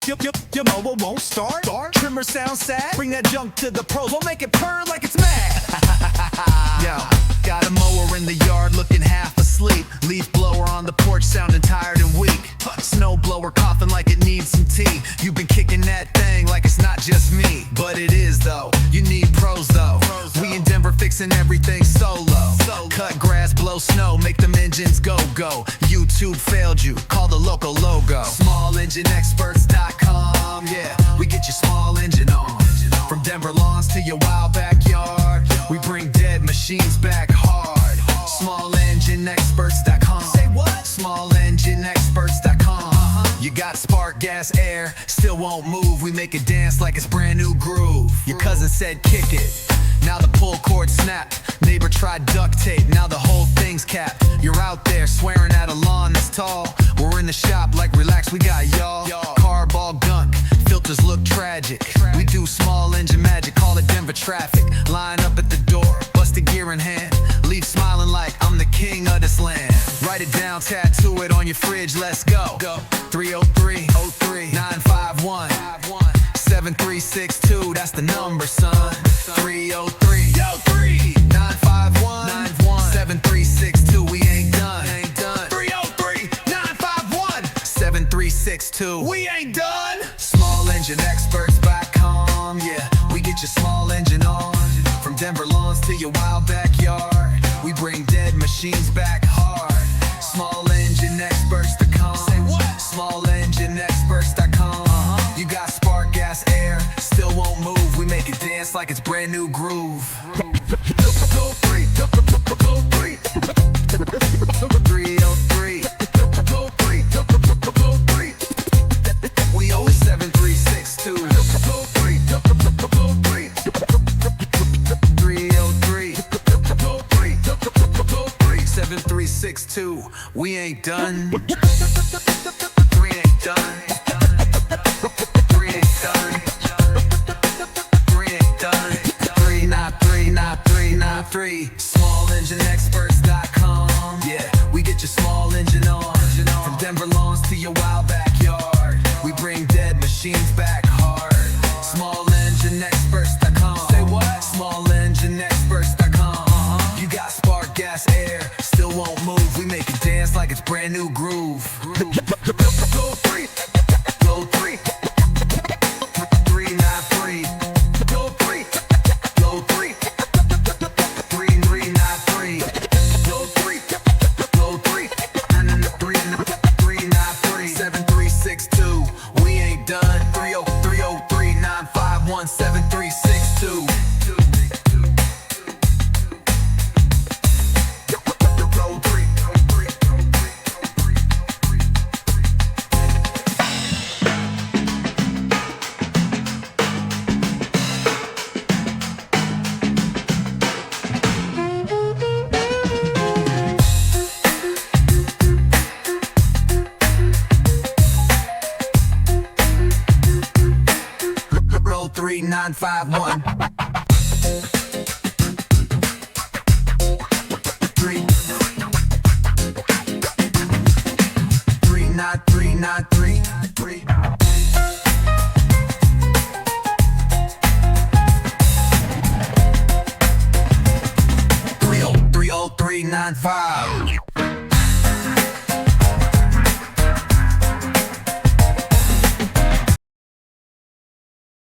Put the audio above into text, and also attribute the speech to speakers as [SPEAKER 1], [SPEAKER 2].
[SPEAKER 1] Your mower won't start. Trimmer sounds sad. Bring that junk to the pros. We'll make it purr like it's mad. Yo, got a mower in the yard looking half asleep. Leaf blower on the porch sounding tired and weak. Snow blower coughing like it needs some tea. You've been kicking that thing like it's not just me. But it is though. You need pros though. We in Denver fixing everything solo. Cut grass, blow snow, make them engines go. YouTube failed you, call the local logo. SmallEngineExperts.com. Yeah, we get your small engine on. From Denver lawns to your wild backyard, we bring dead machines back hard. SmallEngineExperts.com. Say what? SmallEngineExperts.com. You got spark, gas, air, still won't move. We make it dance like it's brand new groove. Your cousin said kick it, now the pull cord snapped. Neighbor tried duct tape, now the whole thing's capped. You're out there swearing at a lawn that's tall. We're in the shop like relax, we got y'all. Carb all gunk, filters look tragic. We do small engine magic, call it Denver traffic. Line up at the door, bust a gear in hand. Leave smiling like I'm the king of this land. Write it down, tattoo it on your fridge, let's go. 303-951 7362, that's the number, son. 303-951 7362, we ain't done. 303-951 7362, we ain't done. SmallEngineExperts.com. Yeah, we get your small engine on. From Denver lawns to your wild backyard, we bring dead machines back hard. SmallEngineExperts.com. Say what? SmallEngineExperts.com. You got spark, gas, air, still won't move. We make it dance like it's brand new groove. Go free, go free. 303. Go free, go free. We always 7362. Go free, go free. 303. Go free, 7362. We ain't done. We ain't done. SmallEngineExperts.com. Yeah, we get your small engine on. From Denver lawns to your wild backyard, we bring dead machines back hard. SmallEngineExperts.com. Say what? SmallEngineExperts.com. You got spark, gas, air, still won't move. We make it dance like it's brand new groove. Go free, go free. 393. Go free, go free. 3393. Go free, go free. 393 7362. We ain't done. 303-951 7362. Roll 3951.